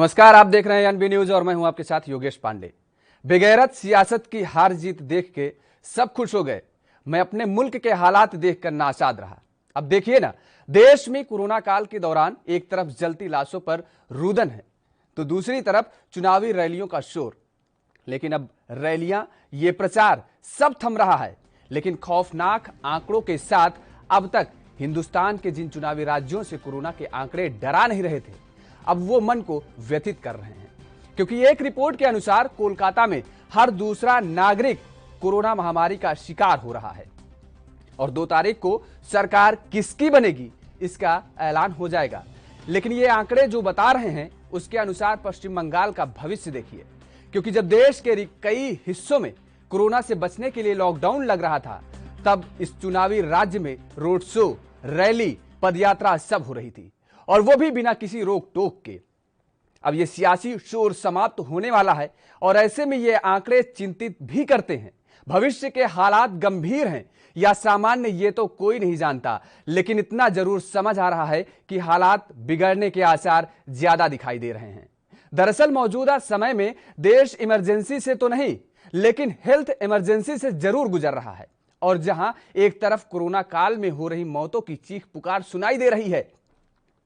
नमस्कार, आप देख रहे हैं एनबी न्यूज और मैं हूं आपके साथ योगेश पांडे। बेगैरत सियासत की हार जीत देख के सब खुश हो गए। मैं अपने मुल्क के हालात देखकर नासाद रहा। अब देखिए ना, देश में कोरोना काल के दौरान एक तरफ जलती लाशों पर रुदन है तो दूसरी तरफ चुनावी रैलियों का शोर। लेकिन अब रैलियां, ये प्रचार सब थम रहा है। लेकिन खौफनाक आंकड़ों के साथ अब तक हिंदुस्तान के जिन चुनावी राज्यों से कोरोना के आंकड़े डरा नहीं रहे थे, अब वो मन को व्यथित कर रहे हैं। क्योंकि एक रिपोर्ट के अनुसार कोलकाता में हर दूसरा नागरिक कोरोना महामारी का शिकार हो रहा है और 2 तारीख को सरकार किसकी बनेगी इसका ऐलान हो जाएगा। लेकिन ये आंकड़े जो बता रहे हैं उसके अनुसार पश्चिम बंगाल का भविष्य देखिए। क्योंकि जब देश के कई हिस्सों में कोरोना से बचने के लिए लॉकडाउन लग रहा था, तब इस चुनावी राज्य में रोड शो, रैली, पदयात्रा सब हो रही थी, और वो भी बिना किसी रोक टोक के। अब ये सियासी शोर समाप्त होने वाला है और ऐसे में ये आंकड़े चिंतित भी करते हैं। भविष्य के हालात गंभीर हैं या सामान्य, ये तो कोई नहीं जानता, लेकिन इतना जरूर समझ आ रहा है कि हालात बिगड़ने के आसार ज्यादा दिखाई दे रहे हैं। दरअसल मौजूदा समय में देश इमरजेंसी से तो नहीं, लेकिन हेल्थ इमरजेंसी से जरूर गुजर रहा है। और जहां एक तरफ कोरोना काल में हो रही मौतों की चीख पुकार सुनाई दे रही है,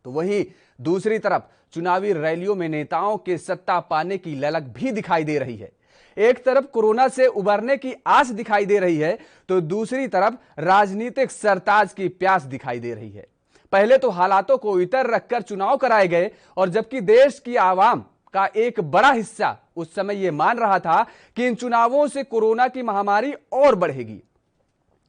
तो वहीं दूसरी तरफ चुनावी रैलियों में नेताओं के सत्ता पाने की ललक भी दिखाई दे रही है। एक तरफ कोरोना से उबरने की आस दिखाई दे रही है तो दूसरी तरफ राजनीतिक सरताज की प्यास दिखाई दे रही है। पहले तो हालातों को इतर रखकर चुनाव कराए गए, और जबकि देश की आवाम का एक बड़ा हिस्सा उस समय यह मान रहा था कि इन चुनावों से कोरोना की महामारी और बढ़ेगी,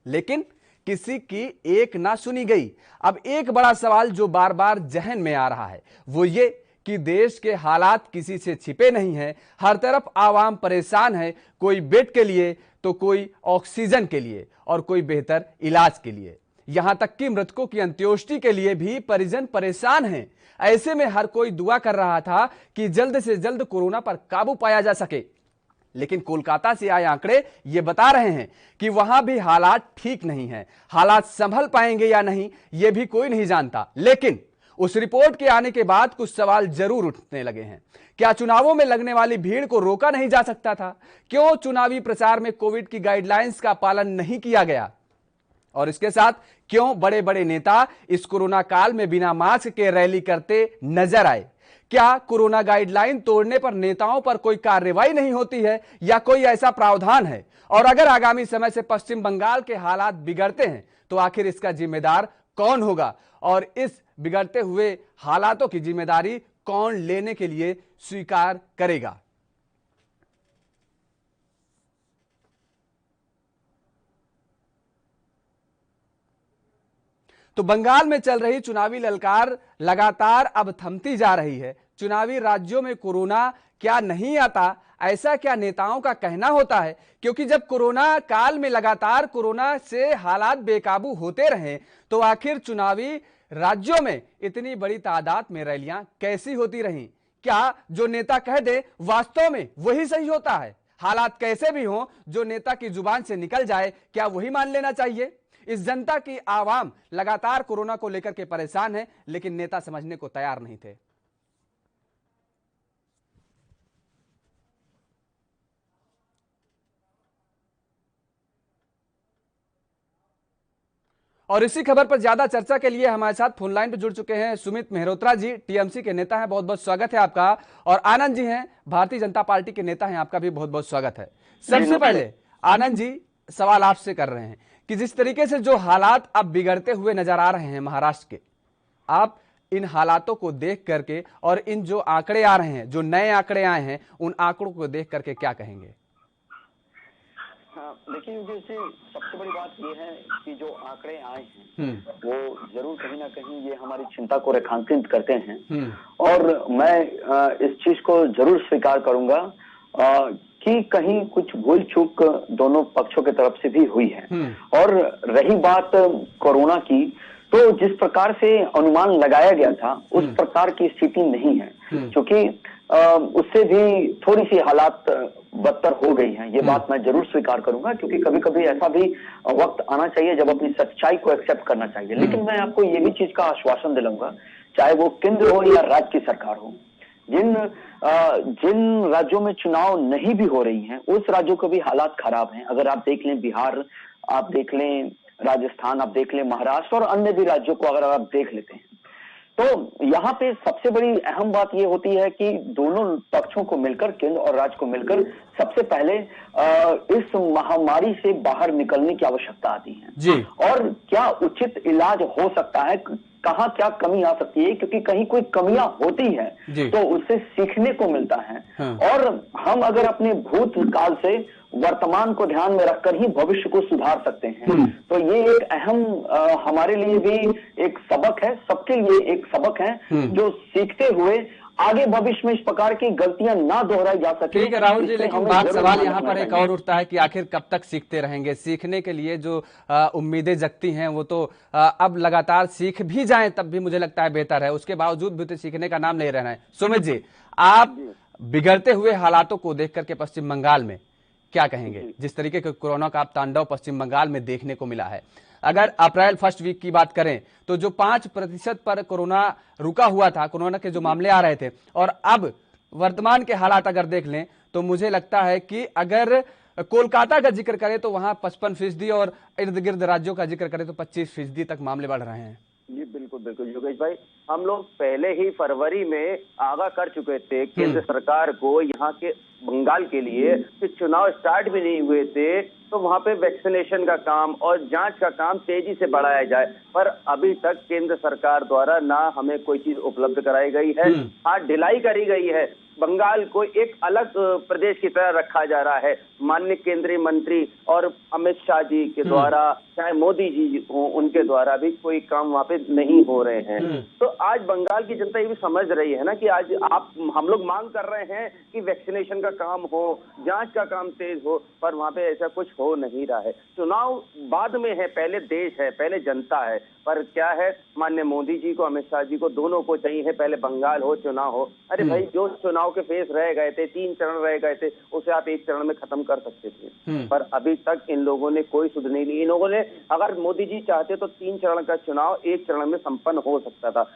लेकिन किसी की एक ना सुनी गई। अब एक बड़ा सवाल जो बार बार जहन में आ रहा है वो ये कि देश के हालात किसी से छिपे नहीं हैं। हर तरफ आवाम परेशान है, कोई बेड के लिए तो कोई ऑक्सीजन के लिए और कोई बेहतर इलाज के लिए। यहां तक कि मृतकों की अंत्येष्टि के लिए भी परिजन परेशान हैं। ऐसे में हर कोई दुआ कर रहा था कि जल्द से जल्द कोरोना पर काबू पाया जा सके। लेकिन कोलकाता से आए आंकड़े ये बता रहे हैं कि वहां भी हालात ठीक नहीं हैं। हालात संभल पाएंगे या नहीं ये भी कोई नहीं जानता। लेकिन उस रिपोर्ट के आने के बाद कुछ सवाल जरूर उठने लगे हैं। क्या चुनावों में लगने वाली भीड़ को रोका नहीं जा सकता था? क्यों चुनावी प्रचार में कोविड की गाइडलाइंस का पालन नहीं किया गया? और इसके साथ क्यों बड़े बड़े नेता इस कोरोना काल में बिना मास्क के रैली करते नजर आए? क्या कोरोना गाइडलाइन तोड़ने पर नेताओं पर कोई कार्रवाई नहीं होती है या कोई ऐसा प्रावधान है? और अगर आगामी समय से पश्चिम बंगाल के हालात बिगड़ते हैं तो आखिर इसका जिम्मेदार कौन होगा? और इस बिगड़ते हुए हालातों की जिम्मेदारी कौन लेने के लिए स्वीकार करेगा? तो बंगाल में चल रही चुनावी ललकार लगातार अब थमती जा रही है। चुनावी राज्यों में कोरोना क्या नहीं आता, ऐसा क्या नेताओं का कहना होता है? क्योंकि जब कोरोना काल में लगातार कोरोना से हालात बेकाबू होते रहे तो आखिर चुनावी राज्यों में इतनी बड़ी तादाद में रैलियां कैसी होती रहीं? क्या जो नेता कह दे वास्तव में वही सही होता है? हालात कैसे भी हों, जो नेता की जुबान से निकल जाए क्या वही मान लेना चाहिए? इस जनता की आवाम लगातार कोरोना को लेकर के परेशान है, लेकिन नेता समझने को तैयार नहीं थे। और इसी खबर पर ज्यादा चर्चा के लिए हमारे साथ फोन लाइन पर जुड़ चुके हैं सुमित मेहरोत्रा जी, टीएमसी के नेता हैं, बहुत बहुत स्वागत है आपका। और आनंद जी हैं, भारतीय जनता पार्टी के नेता हैं, आपका भी बहुत बहुत स्वागत है। सबसे पहले आनंद जी, सवाल आपसे कर रहे हैं कि जिस तरीके से जो हालात अब बिगड़ते हुए नजर आ रहे हैं महाराष्ट्र के, आप इन हालातों को देख करके और इन जो आंकड़े आ रहे हैं, जो नए आंकड़े आए हैं, उन आंकड़ों को देख करके क्या कहेंगे? देखिए जैसे सबसे बड़ी बात ये है कि जो आंकड़े आए हैं वो जरूर कहीं ना कहीं ये हमारी चिंता को रेखांकित करते हैं। और मैं इस चीज को जरूर स्वीकार करूंगा कि कहीं कुछ भूल चूक दोनों पक्षों की तरफ से भी हुई है। और रही बात कोरोना की, तो जिस प्रकार से अनुमान लगाया गया था उस प्रकार की स्थिति नहीं है, क्योंकि उससे भी थोड़ी सी हालात बदतर हो गई हैं। ये बात मैं जरूर स्वीकार करूंगा, क्योंकि कभी कभी ऐसा भी वक्त आना चाहिए जब अपनी सच्चाई को एक्सेप्ट करना चाहिए। लेकिन मैं आपको ये भी चीज का आश्वासन दिलाऊंगा, चाहे वो केंद्र हो या राज्य की सरकार हो, जिन राज्यों में चुनाव नहीं भी हो रही हैं, उस राज्यों के भी हालात खराब हैं। अगर आप देख लें बिहार, आप देख लें राजस्थान, आप देख लें महाराष्ट्र और अन्य भी राज्यों को अगर आप देख लेते हैं, तो यहाँ पे सबसे बड़ी अहम बात ये होती है कि दोनों पक्षों को मिलकर, केंद्र और राज्य को मिलकर, सबसे पहले इस महामारी से बाहर निकलने की आवश्यकता आती है जी। और क्या उचित इलाज हो सकता है, कहाँ क्या कमी आ सकती है, क्योंकि कहीं कोई कमियां होती है तो उससे सीखने को मिलता है। और हम अगर अपने भूतकाल से वर्तमान को ध्यान में रखकर ही भविष्य को सुधार सकते हैं। तो ये एक अहम हमारे लिए भी एक सबक है, सबके लिए एक सबक है, जो सीखते हुए आगे भविष्य में इस प्रकार की गलतियां ना दोहराई जा सके। ठीक है राहुल जी, लेकिन बात सवाल यहाँ पर एक और उठता है कि आखिर कब तक सीखते रहेंगे। सीखने के लिए जो उम्मीदें जगती हैं वो तो अब लगातार सीख भी जाएं तब भी मुझे लगता है बेहतर है, उसके बावजूद भी तो सीखने का नाम नहीं रहना है। सुमित जी, आप बिगड़ते हुए हालातों को देख करके पश्चिम बंगाल में क्या कहेंगे? जिस तरीके के कोरोना का तांडव पश्चिम बंगाल में देखने को मिला है, अगर अप्रैल फर्स्ट वीक की बात करें तो जो 5% पर कोरोना रुका हुआ था, कोरोना के जो मामले आ रहे थे, और अब वर्तमान के हालात अगर देख लें तो मुझे लगता है कि अगर कोलकाता का जिक्र करें तो वहां 55% और इर्द गिर्द राज्यों का जिक्र करें तो 25% तक मामले बढ़ रहे हैं। जी बिल्कुल बिल्कुल योगेश भाई, हम लोग पहले ही फरवरी में आगाह कर चुके थे केंद्र सरकार को यहाँ के बंगाल के लिए कि चुनाव स्टार्ट भी नहीं हुए थे तो वहां पे वैक्सीनेशन का काम और जांच का काम तेजी से बढ़ाया जाए, पर अभी तक केंद्र सरकार द्वारा ना हमें कोई चीज उपलब्ध कराई गई है। हाँ, ढिलाई करी गई है, बंगाल को एक अलग प्रदेश की तरह रखा जा रहा है। माननीय केंद्रीय मंत्री और अमित शाह जी के द्वारा, चाहे मोदी जी हो, उनके द्वारा भी कोई काम वहाँ पे नहीं हो रहे हैं। तो आज बंगाल की जनता ये भी समझ रही है ना कि आज हम लोग मांग कर रहे हैं कि वैक्सीनेशन का काम हो, जांच का काम तेज हो, पर वहाँ पे ऐसा कुछ हो नहीं रहा है। चुनाव बाद में है, पहले देश है, पहले जनता है। पर क्या है, माननीय मोदी जी को, अमित शाह जी को, दोनों को चाहिए पहले बंगाल हो, चुनाव हो। अरे भाई, जो चुनाव के फेस रह गए थे, 3 चरण रह गए थे, उसे आप 1 चरण में खत्म कर सकते थे, पर अभी तक इन लोगों ने कोई सुध नहीं ली। इन लोगों ने, अगर मोदी जी चाहते तो 3 चरण का चुनाव 1 चरण में संपन्न हो सकता था।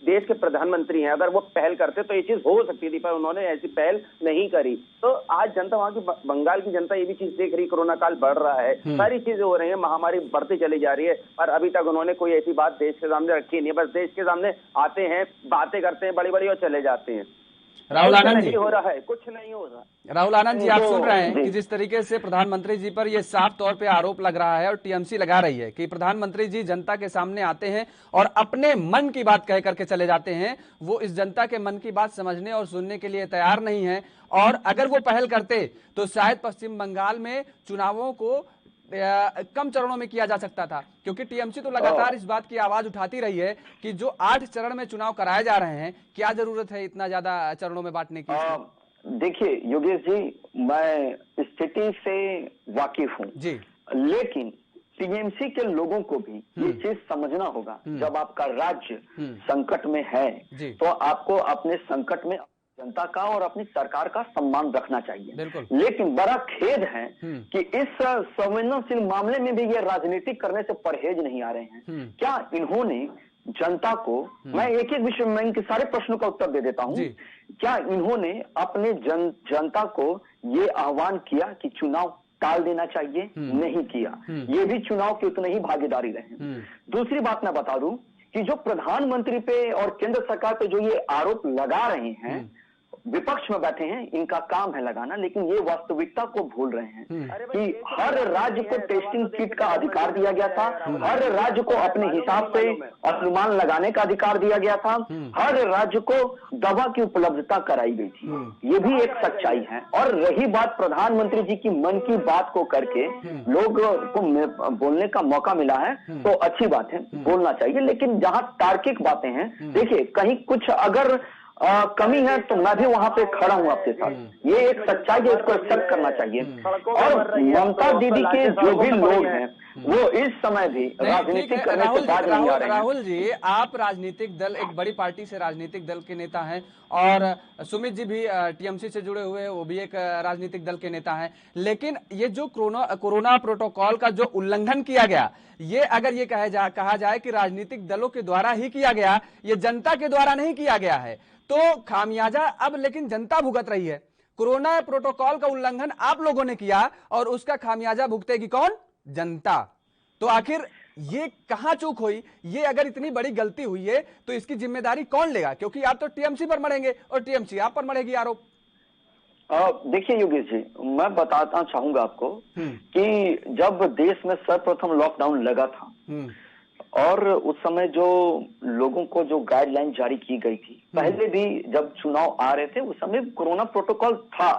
देश के प्रधानमंत्री हैं, अगर वो पहल करते तो ये चीज हो सकती थी, पर उन्होंने ऐसी पहल नहीं करी। तो आज जनता, वहां की बंगाल की जनता ये भी चीज देख रही, कोरोना काल बढ़ रहा है, सारी चीजें हो रही है, महामारी बढ़ती चली जा रही है, पर अभी तक उन्होंने कोई ऐसी बात देश के सामने रखी नहीं है। बस देश के सामने आते हैं, बातें करते हैं बड़ी बड़ी और चले जाते हैं। राहुल आनंद जी, हो रहा है, कुछ नहीं हो रहा। राहुल आनंद जी, आप सुन रहे हैं कि जिस तरीके से प्रधानमंत्री जी पर यह साफ तौर पे आरोप लग रहा है और टीएमसी लगा रही है कि प्रधानमंत्री जी जनता के सामने आते हैं और अपने मन की बात कह करके चले जाते हैं, वो इस जनता के मन की बात समझने और सुनने के लिए तैयार नहीं है। और अगर वो पहल करते तो शायद पश्चिम बंगाल में चुनावों को कम चरणों में किया जा सकता था, क्योंकि टीएमसी तो लगातार इस बात की आवाज उठाती रही है कि जो 8 चरण में चुनाव कराए जा रहे हैं, क्या जरूरत है इतना ज्यादा चरणों में बांटने की? देखिए योगेश जी, मैं स्थिति से वाकिफ हूँ जी, लेकिन टीएमसी के लोगों को भी ये चीज समझना होगा, जब आपका राज्य संकट में है तो आपको अपने संकट में जनता का और अपनी सरकार का सम्मान रखना चाहिए। लेकिन बड़ा खेद है कि इस संवेदनशील मामले में भी ये राजनीतिक करने से परहेज नहीं आ रहे हैं। क्या इन्होंने जनता को, मैं एक एक विषय में इनके सारे प्रश्नों का उत्तर दे देता हूँ, क्या इन्होंने अपने जनता को ये आह्वान किया कि चुनाव टाल देना चाहिए? नहीं किया। ये भी चुनाव की उतनी ही भागीदारी रहे। दूसरी बात मैं बता दूं कि जो प्रधानमंत्री पे और केंद्र सरकार पे जो ये आरोप लगा रहे हैं, विपक्ष में बैठे हैं, इनका काम है लगाना, लेकिन ये वास्तविकता को भूल रहे हैं कि हर राज्य को टेस्टिंग किट का अधिकार दिया गया था, हर राज्य को अपने हिसाब से अनुमान लगाने का अधिकार दिया गया था, हर राज्य को दवा की उपलब्धता कराई गई थी। ये भी एक सच्चाई है। और रही बात प्रधानमंत्री जी की मन की बात को करके लोग को बोलने का मौका मिला है तो अच्छी बात है, बोलना चाहिए, लेकिन जहां तार्किक बातें हैं, देखिए कहीं कुछ अगर कमी है तो मैं भी वहां पे खड़ा हूं आपके साथ। ये एक सच्चाई है, इसको एक्सेप्ट करना चाहिए। और ममता दीदी के जो भी लोग हैं वो इस समय भी राजनीतिक करने से बाज नहीं आ रहे हैं। राहुल जी, आप राजनीतिक दल, एक बड़ी पार्टी से राजनीतिक दल के नेता हैं, और सुमित जी भी टीएमसी से जुड़े हुए, वो भी एक राजनीतिक दल के नेता हैं, लेकिन ये जो कोरोना प्रोटोकॉल का जो उल्लंघन किया गया, ये अगर ये कहा जाए कि राजनीतिक दलों के द्वारा ही किया गया, ये जनता के द्वारा नहीं किया गया है, तो खामियाजा अब लेकिन जनता भुगत रही है। कोरोना प्रोटोकॉल का उल्लंघन आप लोगों ने किया और उसका खामियाजा भुगतेगी कौन? जनता। तो आखिर ये कहां चूक हुई? ये अगर इतनी बड़ी गलती हुई है तो इसकी जिम्मेदारी कौन लेगा? क्योंकि आप तो टीएमसी पर मरेंगे और टीएमसी आप पर मरेगी आरोप। देखिए योगेश जी, मैं बताना चाहूंगा आपको कि जब देश में सर्वप्रथम लॉकडाउन लगा था और उस समय जो लोगों को जो गाइडलाइन जारी की गई थी, पहले भी जब चुनाव आ रहे थे उस समय कोरोना प्रोटोकॉल था,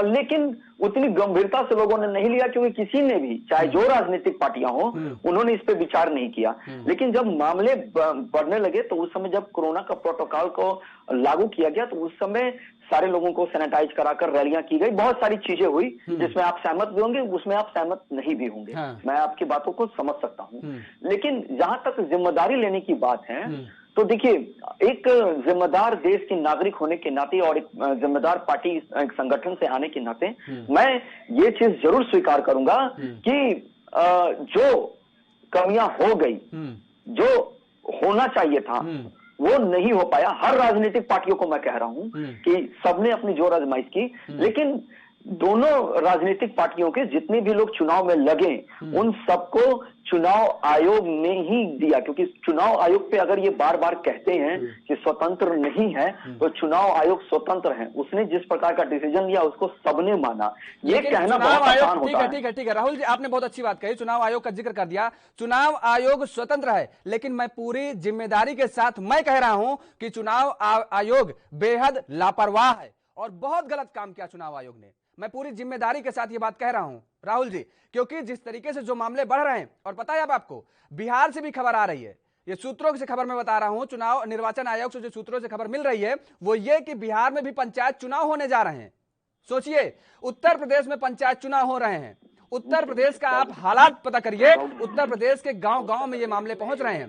लेकिन उतनी गंभीरता से लोगों ने नहीं लिया, क्योंकि किसी ने भी, चाहे जो राजनीतिक पार्टियां हो, उन्होंने इस पे विचार नहीं किया। लेकिन जब मामले बढ़ने लगे तो उस समय जब कोरोना का प्रोटोकॉल को लागू किया गया तो उस समय सारे लोगों को सैनिटाइज कराकर रैलियां की गई, बहुत सारी चीजें हुई जिसमें आप सहमत भी होंगे, उसमें आप सहमत नहीं भी होंगे। मैं आपकी बातों को समझ सकता हूं। लेकिन जहां तक जिम्मेदारी लेने की बात है तो देखिए, एक जिम्मेदार देश के नागरिक होने के नाते और एक जिम्मेदार पार्टी एक संगठन से आने के नाते मैं ये चीज जरूर स्वीकार करूंगा कि जो कमियां हो गई, जो होना चाहिए था वो नहीं हो पाया। हर राजनीतिक पार्टियों को मैं कह रहा हूं कि सबने अपनी जोर आजमाइश की, लेकिन दोनों राजनीतिक पार्टियों के जितने भी लोग चुनाव में लगे उन सबको चुनाव आयोग ने ही दिया, क्योंकि चुनाव आयोग पे अगर ये बार बार कहते हैं कि स्वतंत्र नहीं है तो चुनाव आयोग स्वतंत्र है। उसने जिस प्रकार का डिसीजन लिया उसको सबने माना। ये कहना बहुत आसान होता है। ठीक है राहुल जी, आपने बहुत अच्छी बात कही, चुनाव आयोग का जिक्र कर दिया। चुनाव आयोग स्वतंत्र है, लेकिन मैं पूरी जिम्मेदारी के साथ मैं कह रहा हूं कि चुनाव आयोग बेहद लापरवाह है और बहुत गलत काम किया चुनाव आयोग ने। मैं पूरी जिम्मेदारी के साथ ये बात कह रहा हूं राहुल जी, क्योंकि जिस तरीके से जो मामले बढ़ रहे हैं, और पता है अब आपको बिहार से भी खबर आ रही है, ये सूत्रों से खबर मैं बता रहा हूं, चुनाव निर्वाचन आयोग से जो सूत्रों से खबर मिल रही है वो ये कि बिहार में भी पंचायत चुनाव होने जा रहे हैं। सोचिए, उत्तर प्रदेश में पंचायत चुनाव हो रहे हैं। उत्तर प्रदेश का आप हालात पता करिए, उत्तर प्रदेश के गांव गांव में ये मामले पहुंच रहे हैं।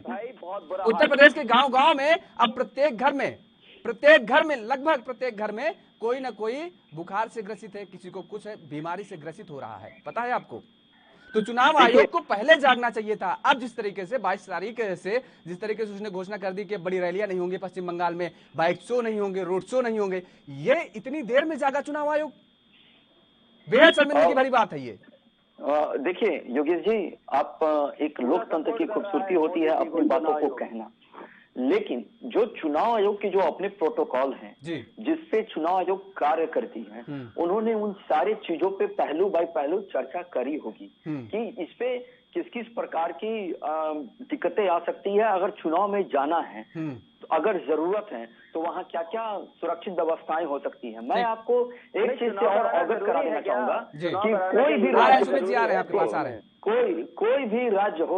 उत्तर प्रदेश के गांव गांव में अब प्रत्येक घर में लगभग प्रत्येक घर में कोई ना कोई बुखार से ग्रसित है, किसी को कुछ है, बीमारी से ग्रसित हो रहा है, पता है आपको। तो चुनाव आयोग को पहले जागना चाहिए था। अब जिस तरीके से 22 तारीख से जिस तरीके से उसने घोषणा कर दी कि बड़ी रैलियां नहीं होंगी पश्चिम बंगाल में, बाइक शो नहीं होंगे, रोड शो नहीं होंगे, ये इतनी देर में जागा चुनाव आयोग, बेहद शर्मिंदगी की बड़ी बात है ये। देखिए योगेश जी, आप एक लोकतंत्र की खूबसूरती होती है अपनी बातों को कहना, लेकिन जो चुनाव आयोग के जो अपने प्रोटोकॉल हैं जिसपे चुनाव आयोग कार्य करती है, उन्होंने उन सारे चीजों पे पहलू बाय पहलू चर्चा करी होगी कि इस पे किस किस प्रकार की दिक्कतें आ सकती है अगर चुनाव में जाना है, तो अगर जरूरत है तो वहाँ क्या क्या सुरक्षित व्यवस्थाएं हो सकती है। मैं आपको एक चीज से और अवगत करा देना चाहूंगा कि कोई भी कोई भी राज्य हो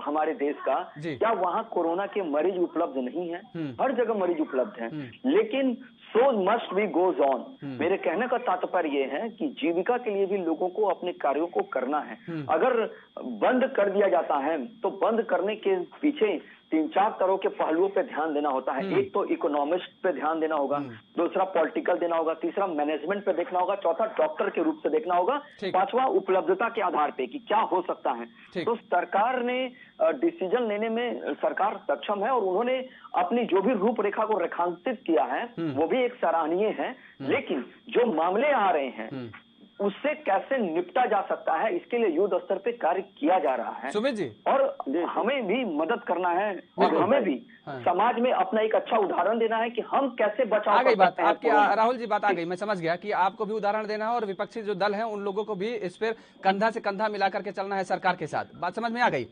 हमारे देश का, क्या वहाँ कोरोना के मरीज उपलब्ध नहीं है? हर जगह मरीज उपलब्ध हैं, लेकिन सो मस्ट बी गोज ऑन। मेरे कहने का तात्पर्य ये है कि जीविका के लिए भी लोगों को अपने कार्यों को करना है। अगर बंद कर दिया जाता है तो बंद करने के पीछे 3-4 तरह के पहलुओं पे ध्यान देना होता है। एक तो इकोनॉमिस्ट पे ध्यान देना होगा, दूसरा पॉलिटिकल देना होगा, तीसरा मैनेजमेंट पे देखना होगा, चौथा डॉक्टर के रूप से देखना होगा, पांचवा उपलब्धता के आधार पे कि क्या हो सकता है। तो सरकार ने डिसीजन लेने में सरकार सक्षम है और उन्होंने अपनी जो भी रूपरेखा को रेखांकित किया है वो भी एक सराहनीय है, लेकिन जो मामले आ रहे हैं उससे कैसे निपटा जा सकता है इसके लिए युद्ध स्तर पे कार्य किया जा रहा है सुमित जी, और हमें भी मदद करना है और हमें भी समाज में अपना एक अच्छा उदाहरण देना है कि हम कैसे बचाव आ गई बात आपकी राहुल जी, बात आ गई, मैं समझ गया कि आपको भी उदाहरण देना है और विपक्षी जो दल है उन लोगों को भी इस पर कंधा से कंधा मिलाकर के चलना है सरकार के साथ। बात समझ में आ गई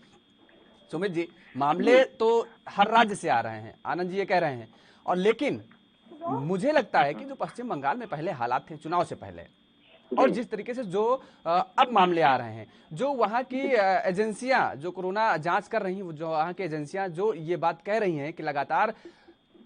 सुमित जी? मामले तो हर राज्य से आ रहे हैं, आनंद जी ये कह रहे हैं, और लेकिन मुझे लगता है कि जो पश्चिम बंगाल में पहले हालात थे चुनाव से पहले और जिस तरीके से जो अब मामले आ रहे हैं, जो वहाँ की एजेंसियां जो कोरोना जांच कर रही हैं, जो वहाँ की एजेंसियां जो ये बात कह रही हैं कि लगातार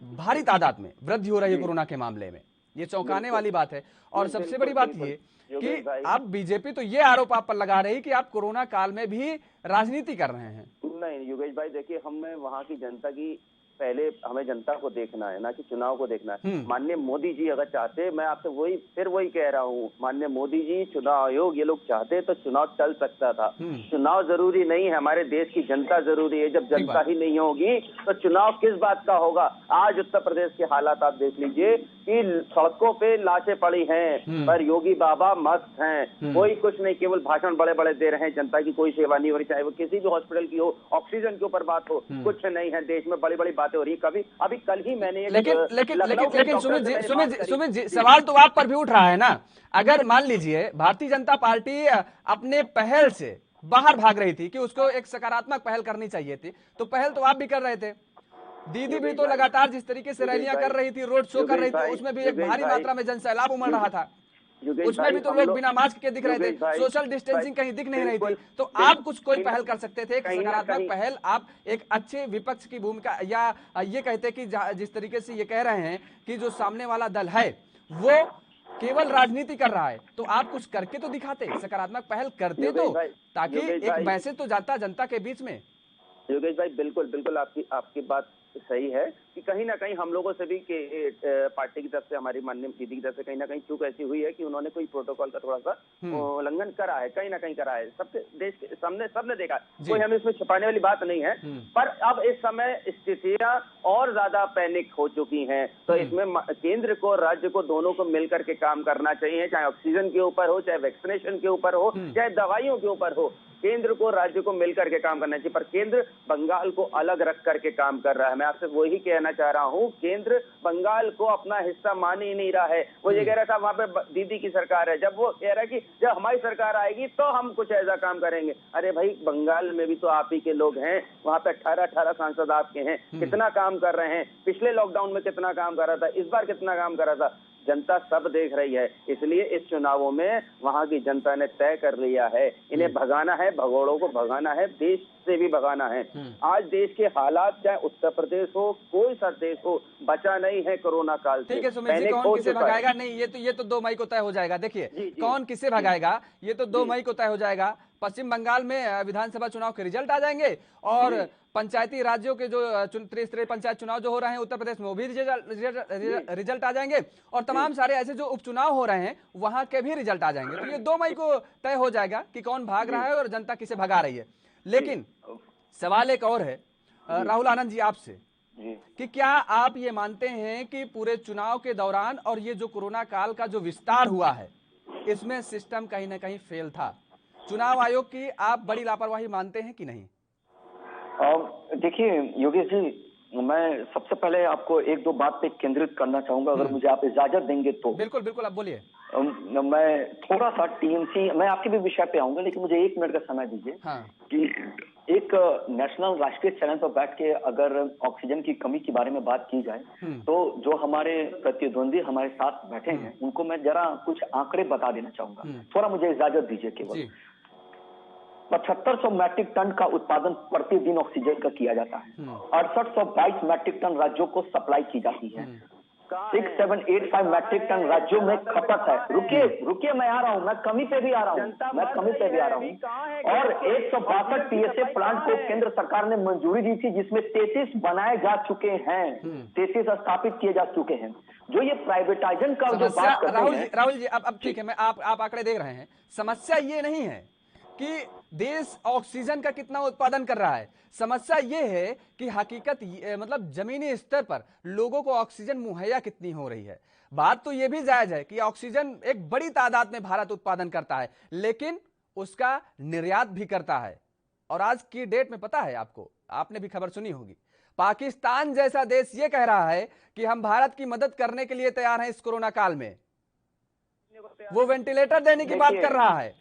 भारी तादाद में वृद्धि हो रही है कोरोना के मामले में, ये चौंकाने वाली बात है। और सबसे बड़ी बात ये कि अब बीजेपी तो ये आरोप आप पर लगा रही कि आप कोरोना काल में भी राजनीति कर रहे हैं। नहीं योगेश भाई, देखिए, हम वहाँ की जनता की पहले हमें जनता को देखना है, ना कि चुनाव को देखना है। माननीय मोदी जी अगर चाहते, मैं आपसे वही कह रहा हूँ, माननीय मोदी जी, चुनाव आयोग, ये लोग चाहते तो चुनाव चल सकता था। चुनाव जरूरी नहीं है, हमारे देश की जनता जरूरी है। जब जनता ही नहीं होगी तो चुनाव किस बात का होगा। आज उत्तर प्रदेश के हालात आप देख लीजिए कि सड़कों पे लाशें पड़ी हैं, पर योगी बाबा मस्त हैं, कोई कुछ नहीं, केवल भाषण बड़े बड़े दे रहे हैं, जनता की कोई सेवा नहीं हो रही, चाहे वो किसी भी हॉस्पिटल की हो, ऑक्सीजन के ऊपर बात हो, कुछ नहीं है। देश में बड़ी बड़ी बातें हो रही है। अभी कल ही मैंने लेकिन सुमित जी, सवाल तो आप पर भी उठ रहा है ना। अगर मान लीजिए भारतीय जनता पार्टी अपने पहल से बाहर भाग रही थी कि उसको एक सकारात्मक पहल करनी चाहिए थी, तो पहल तो आप भी कर रहे थे। दीदी भी तो लगातार जिस तरीके से रैलियां कर रही थी, रोड शो कर रही थी, उसमें भी एक भारी मात्रा में जनसैलाब उमड़ रहा था, उसमें भी तो लोग बिना मास्क के दिख रहे थे, सोशल डिस्टेंसिंग कहीं दिख नहीं रही थी। तो आप कोई पहल कर सकते थे, एक सकारात्मक पहल। आप एक अच्छे विपक्ष की भूमिका, या ये कहते कि जिस तरीके से ये कह रहे हैं कि जो सामने वाला दल है वो केवल राजनीति कर रहा है, तो आप कुछ करके तो दिखाते, सकारात्मक पहल करते तो, ताकि एक मैसेज तो जाता जनता के बीच में। योगेश भाई, बिल्कुल आपकी बात सही है कि कहीं ना कहीं हम लोगों से भी पार्टी की तरफ से, हमारी माननीय दीदी की तरफ से कहीं ना कहीं चूक ऐसी हुई है कि उन्होंने कोई प्रोटोकॉल का थोड़ा सा उल्लंघन करा है, कहीं ना कहीं करा है। सबके देश के सामने सबने देखा, कोई हमें इसमें छुपाने वाली बात नहीं है। पर अब इस समय स्थितियां और ज्यादा पैनिक हो चुकी हैं, तो इसमें केंद्र को, राज्य को, दोनों को मिलकर के काम करना चाहिए, चाहे ऑक्सीजन के ऊपर हो, चाहे वैक्सीनेशन के ऊपर हो, चाहे दवाइयों के ऊपर हो। केंद्र को, राज्य को मिलकर के काम करना चाहिए। पर केंद्र बंगाल को अलग रख करके काम कर रहा है। मैं आपसे वही कहना चाह रहा हूँ, केंद्र बंगाल को अपना हिस्सा मान ही नहीं रहा है। वो ये कह रहा था वहां पे दीदी की सरकार है, जब वो कह रहा है कि जब हमारी सरकार आएगी तो हम कुछ ऐसा काम करेंगे। अरे भाई, बंगाल में भी तो आप ही के लोग हैं, वहां पे 18 सांसद आपके हैं, कितना काम कर रहे हैं। पिछले लॉकडाउन में कितना काम कर रहा था, इस बार कितना काम कर रहा था। जनता सब देख रही है, इसलिए इस चुनावों में वहां की जनता ने तय कर लिया है, इन्हें भगाना है, भगोड़ों को भगाना है, देश से भी भगाना है। आज देश के हालात, चाहे उत्तर प्रदेश हो, कोई सा देश हो, बचा नहीं है कोरोना काल से। ठीक है सुमित जी, कौन किसे भगाएगा नहीं, ये तो 2 मई को तय हो जाएगा। देखिए कौन किसे भगाएगा ये तो 2 मई को तय हो जाएगा। पश्चिम बंगाल में विधानसभा चुनाव के रिजल्ट आ जाएंगे, और पंचायती राज्यों के जो त्रिस्तरीय पंचायत चुनाव जो हो रहे हैं उत्तर प्रदेश में, वो भी रिजल्ट आ जाएंगे, और तमाम सारे ऐसे जो उपचुनाव हो रहे हैं वहां के भी रिजल्ट आ जाएंगे। तो ये 2 मई को तय हो जाएगा कि कौन भाग रहा है और जनता किसे भगा रही है। लेकिन सवाल एक और है राहुल आनंद जी आपसे, कि क्या आप ये मानते हैं कि पूरे चुनाव के दौरान और ये जो कोरोना काल का जो विस्तार हुआ है, इसमें सिस्टम कहीं ना कहीं फेल था? चुनाव आयोग की आप बड़ी लापरवाही मानते हैं कि नहीं? देखिए योगेश जी, मैं सबसे पहले आपको 1-2 बात पे केंद्रित करना चाहूंगा, अगर मुझे आप इजाजत देंगे तो। बिल्कुल आप बोलिए। मैं थोड़ा सा टीएमसी, मैं आपके भी विषय पे आऊंगा, लेकिन मुझे 1 मिनट का समय दीजिए। कि एक नेशनल, राष्ट्रीय चैनल पर बैठ के अगर ऑक्सीजन की कमी के बारे में बात की जाए, तो जो हमारे प्रतिद्वंदी हमारे साथ बैठे हैं उनको मैं जरा कुछ आंकड़े बता देना चाहूंगा। थोड़ा मुझे इजाजत दीजिए। केवल 7500 मैट्रिक टन का उत्पादन प्रतिदिन ऑक्सीजन का किया जाता है। 6822 मैट्रिक टन राज्यों को सप्लाई की जाती है। 6785 मैट्रिक टन राज्यों में खपत है। रुकिए मैं आ रहा हूँ, मैं कमी पे भी आ रहा हूँ। और 162 पीएसए प्लांट को केंद्र सरकार ने मंजूरी दी थी, जिसमें 33 बनाए जा चुके हैं, 33 स्थापित किए जा चुके हैं। जो ये प्राइवेटाइजेशन का जो बात करते हैं राहुल जी, अब ठीक है, मैं आप आंकड़े देख रहे हैं। समस्या ये नहीं है कि देश ऑक्सीजन का कितना उत्पादन कर रहा है, समस्या यह है कि हकीकत मतलब जमीनी स्तर पर लोगों को ऑक्सीजन मुहैया कितनी हो रही है। बात तो यह भी जायज है कि ऑक्सीजन एक बड़ी तादाद में भारत उत्पादन करता है, लेकिन उसका निर्यात भी करता है। और आज की डेट में पता है आपको, आपने भी खबर सुनी होगी, पाकिस्तान जैसा देश यह कह रहा है कि हम भारत की मदद करने के लिए तैयार हैं। इस कोरोना काल में वो वेंटिलेटर देने की बात कर रहा है।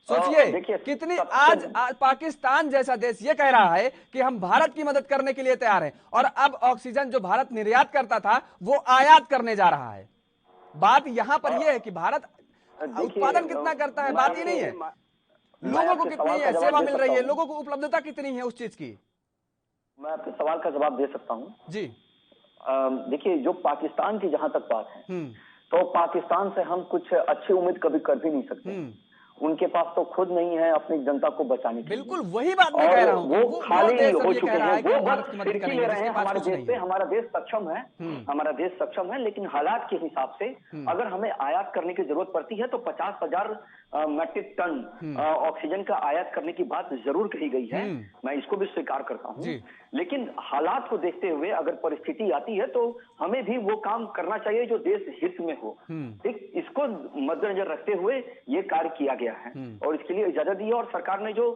सोचिए कितनी आज पाकिस्तान जैसा देश ये कह रहा है कि हम भारत की मदद करने के लिए तैयार हैं, और अब ऑक्सीजन जो भारत निर्यात करता था वो आयात करने जा रहा है। बात यहां पर यह है कि भारत उत्पादन कितना करता है, बात ही नहीं है लोगों को कितनी है सेवा मिल रही है, लोगों को उपलब्धता कितनी है उस चीज की। मैं आपके सवाल का जवाब दे सकता हूं जी। देखिए, जो पाकिस्तान की जहां तक बात है, तो पाकिस्तान से हम कुछ अच्छी उम्मीद कभी कर भी नहीं सकते। उनके पास तो खुद नहीं है अपनी जनता को बचाने के लिए। बिल्कुल वही बात मैं कह रहा हूँ, वो खाली देश अब हो ये चुके कह रहा हैं, है कि वो हम भारत बस की मदद फिरकी करेंगे ले रहे हैं जिसके पास हमारे कुछ देश नहीं पे। है। हमारा देश सक्षम है, हमारा देश सक्षम है, लेकिन हालात के हिसाब से अगर हमें आयात करने की जरूरत पड़ती है तो 50,000 मेट्रिक टन ऑक्सीजन का आयात करने की बात जरूर कही गई है, मैं इसको भी स्वीकार करता हूँ। लेकिन हालात को देखते हुए अगर परिस्थिति आती है तो हमें भी वो काम करना चाहिए जो देश हित में हो। ठीक, इसको मद्देनजर रखते हुए ये कार्य किया गया है और इसके लिए इजाजत दी है। और सरकार ने जो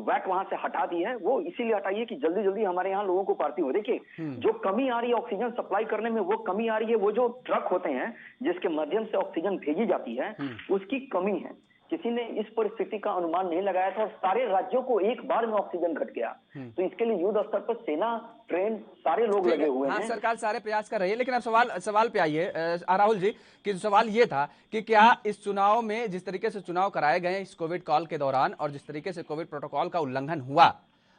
वैट वहां से हटा दी है वो इसीलिए हटाई है कि जल्दी जल्दी हमारे यहाँ लोगों को पार्टी हो। देखिए, जो कमी आ रही है ऑक्सीजन सप्लाई करने में, वो कमी आ रही है, वो जो ट्रक होते हैं जिसके माध्यम से ऑक्सीजन भेजी जाती है उसकी कमी है। किसी ने इस परिस्थिति का अनुमान नहीं लगाया था और सारे राज्यों को एक बार में ऑक्सीजन घट गया। तो इसके लिए युद्ध स्तर पर सेना, ट्रेन, सारे लोग लगे हुए हैं। सरकार सारे प्रयास कर रही है, लेकिन अब सवाल पे आइए राहुल जी, कि सवाल ये था कि क्या इस चुनाव में जिस तरीके से चुनाव कराए गए इस कोविड काल के दौरान और जिस तरीके से कोविड प्रोटोकॉल का उल्लंघन हुआ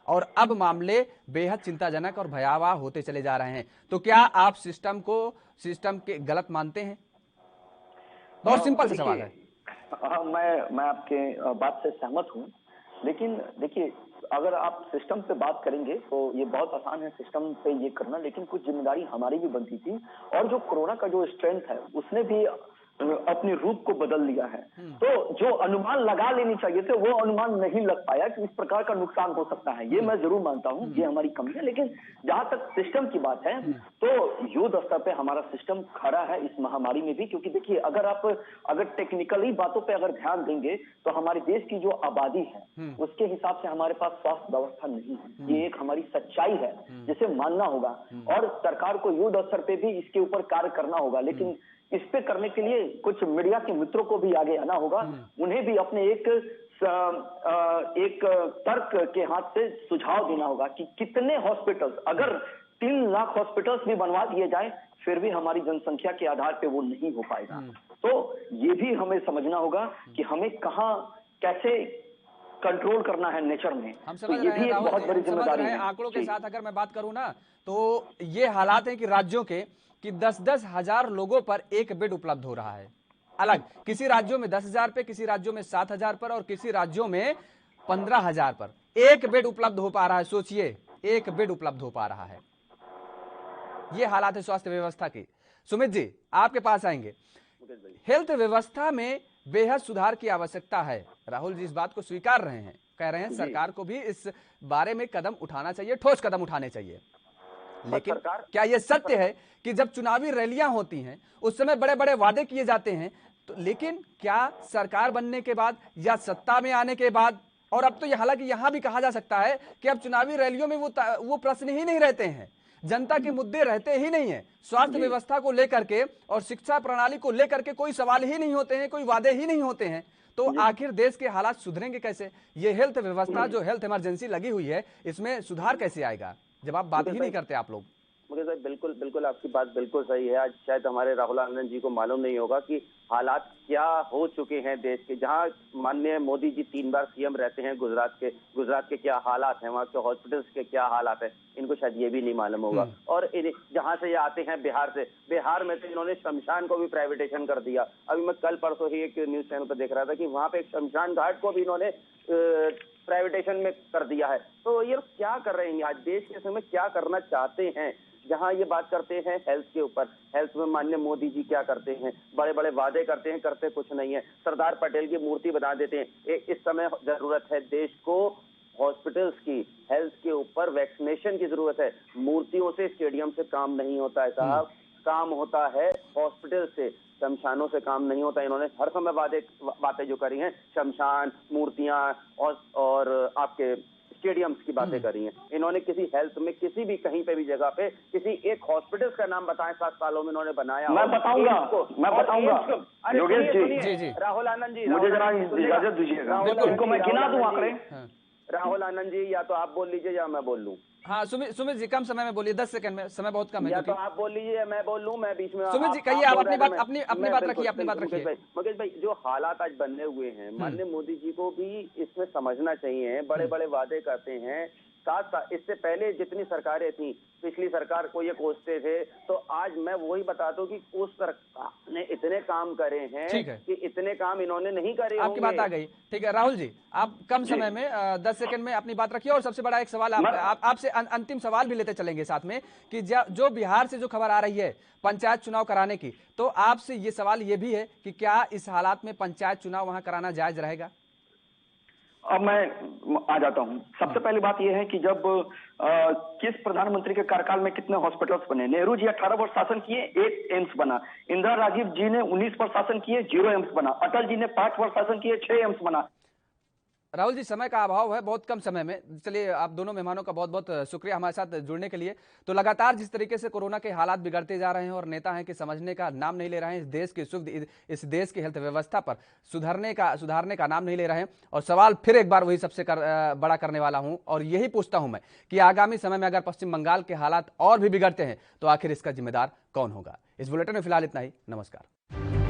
और अब मामले बेहद चिंताजनक और भयावह होते चले जा रहे हैं, तो क्या आप सिस्टम के गलत मानते हैं? बहुत सिंपल सा सवाल है। मैं आपके बात से सहमत हूं, लेकिन देखिए, अगर आप सिस्टम पे बात करेंगे तो ये बहुत आसान है सिस्टम पे ये करना, लेकिन कुछ जिम्मेदारी हमारी भी बनती थी। और जो कोरोना का जो स्ट्रेंथ है उसने भी अपने रूप को बदल लिया है। तो जो अनुमान लगा लेनी चाहिए थे वो अनुमान नहीं लग पाया कि इस प्रकार का नुकसान हो सकता है। ये मैं जरूर मानता हूं, ये हमारी कमी है। लेकिन जहां तक सिस्टम की बात है तो युद्ध स्तर पे हमारा सिस्टम खड़ा है इस महामारी में भी, क्योंकि देखिए, अगर टेक्निकली बातों पे अगर ध्यान देंगे तो हमारे देश की जो आबादी है उसके हिसाब से हमारे पास स्वास्थ्य व्यवस्था नहीं है। ये एक हमारी सच्चाई है जिसे मानना होगा और सरकार को युद्ध स्तर पे भी इसके ऊपर कार्य करना होगा। लेकिन इस पे करने के लिए कुछ मीडिया के मित्रों को भी आगे आना होगा, उन्हें भी अपने एक तर्क के हाथ से सुझाव देना होगा कि कितने हॉस्पिटल्स, अगर 3 लाख हॉस्पिटल्स भी बनवा दिए जाए फिर भी हमारी जनसंख्या के आधार पे वो नहीं हो पाएगा। तो ये भी हमें समझना होगा कि हमें कहां कैसे कंट्रोल करना है नेचर में। तो ये भी एक बहुत बड़ी जिम्मेदारी है। आंकड़ों के साथ अगर मैं बात करूं ना, तो ये हालात है कि राज्यों के कि 10-10 हजार लोगों पर एक बेड उपलब्ध हो रहा है। अलग किसी राज्यों में 10,000 पे, किसी राज्यों में 7,000 पर और किसी राज्यों में 15,000 पर एक बेड उपलब्ध हो पा रहा है। सोचिए, एक बेड उपलब्ध हो पा रहा है। ये हालात है स्वास्थ्य व्यवस्था की। सुमित जी, आपके पास आएंगे। हेल्थ व्यवस्था में बेहद सुधार की आवश्यकता है। राहुल जी इस बात को स्वीकार रहे हैं, कह रहे हैं सरकार को भी इस बारे में कदम उठाना चाहिए, ठोस कदम उठाने चाहिए। लेकिन क्या यह सत्य है कि जब चुनावी रैलियां होती हैं उस समय बड़े बड़े वादे किए जाते हैं, तो लेकिन क्या सरकार बनने के बाद या सत्ता में आने के बाद, और अब तो हालांकि यहां भी कहा जा सकता है कि अब चुनावी रैलियों में वो प्रश्न ही नहीं रहते हैं, जनता के मुद्दे रहते ही नहीं है, स्वास्थ्य व्यवस्था को लेकर के और शिक्षा प्रणाली को लेकर के कोई सवाल ही नहीं होते हैं, कोई वादे ही नहीं होते हैं, तो आखिर देश के हालात सुधरेंगे कैसे? ये हेल्थ व्यवस्था जो हेल्थ इमरजेंसी लगी हुई है, इसमें सुधार कैसे आएगा जब आप बात ही नहीं करते आप लोग? मुकेश भाई, बिल्कुल आपकी बात बिल्कुल सही है। आज शायद हमारे राहुल आनंद जी को मालूम नहीं होगा कि हालात क्या हो चुके हैं देश के। जहां माननीय मोदी जी 3 बार सीएम रहते हैं, गुजरात के क्या हालात हैं, वहाँ के हॉस्पिटल्स के क्या हालात हैं, इनको शायद ये भी नहीं मालूम होगा। और जहां से ये आते हैं बिहार में तो इन्होंने शमशान को भी प्राइवेटाइजेशन कर दिया। अभी मैं कल परसों ही एक न्यूज चैनल पर देख रहा था कि वहां पे एक शमशान घाट को भी इन्होंने प्राइवेटाइजेशन में कर दिया है। तो ये क्या कर रहे हैं आज देश के समय, क्या करना चाहते हैं? जहां ये बात करते हैं हेल्थ के ऊपर, हेल्थ में माननीय मोदी जी क्या करते हैं, बड़े बड़े वादे करते हैं, करते कुछ नहीं है। सरदार पटेल की मूर्ति बना देते हैं। इस समय जरूरत है देश को हॉस्पिटल्स की, हेल्थ के ऊपर वैक्सीनेशन की जरूरत है। मूर्तियों से, स्टेडियम से काम नहीं होता है साहब, काम होता है हॉस्पिटल से, शमशानों से काम नहीं होता। इन्होंने हर समय बातें जो करी हैं, शमशान, मूर्तियां और आपके स्टेडियम्स की बातें करी हैं। इन्होंने किसी हेल्थ में, किसी भी कहीं पे भी जगह पे किसी एक हॉस्पिटल का नाम बताएं 7 सालों में इन्होंने बनाया? मैं बताऊंगा योगेश जी। राहुल आनंद जी, मुझे जरा इजाजत दीजिएगा, इनको मैं गिना दूं आंकड़े। राहुल आनंद जी, या तो आप बोल लीजिए या मैं बोल लूं। हाँ सुमित जी, कम समय में बोलिए, 10 सेकंड में, समय बहुत कम है। या तो आप बोल लीजिए या मैं बोल लूं, मैं बीच में। सुमित जी कहिए, आप अपनी बात रखिए। मुकेश भाई, जो हालात आज बनने हुए हैं, माननीय मोदी जी को भी इसमें समझना चाहिए। बड़े बड़े वादे करते हैं, साथ साथ इससे पहले जितनी सरकारें थी, पिछली सरकार को ये कोसते थे, तो आज मैं वही बताता हूँ कि उस सरकार ने इतने काम करे हैं कि इतने काम इन्होंने नहीं करे। आपकी बात आ गई। ठीक है राहुल जी, आप कम समय में 10 सेकंड में अपनी बात रखिए। और सबसे बड़ा एक सवाल आपसे अंतिम सवाल भी लेते चलेंगे साथ में कि जो बिहार से जो खबर आ रही है पंचायत चुनाव कराने की, तो आपसे ये सवाल ये भी है कि क्या इस हालात में पंचायत चुनाव वहां कराना जायज रहेगा? अब मैं आ जाता हूं। सबसे पहली बात यह है कि जब किस प्रधानमंत्री के कार्यकाल में कितने हॉस्पिटल्स बने। नेहरू जी 18 वर्ष शासन किए, 1 एम्स बना। इंदिरा राजीव जी ने 19 वर्ष शासन किए, 0 एम्स बना। अटल जी ने 5 वर्ष शासन किए, 6 एम्स बना। राहुल जी, समय का अभाव है, बहुत कम समय में। चलिए, आप दोनों मेहमानों का बहुत बहुत शुक्रिया हमारे साथ जुड़ने के लिए। तो लगातार जिस तरीके से कोरोना के हालात बिगड़ते जा रहे हैं और नेता हैं कि समझने का नाम नहीं ले रहे हैं, इस देश की हेल्थ व्यवस्था पर सुधारने का नाम नहीं ले रहे हैं। और सवाल फिर एक बार वही सबसे बड़ा करने वाला हूं और यही पूछता हूं मैं कि आगामी समय में अगर पश्चिम बंगाल के हालात और भी बिगड़ते हैं तो आखिर इसका जिम्मेदार कौन होगा? इस बुलेटिन में फिलहाल इतना ही। नमस्कार।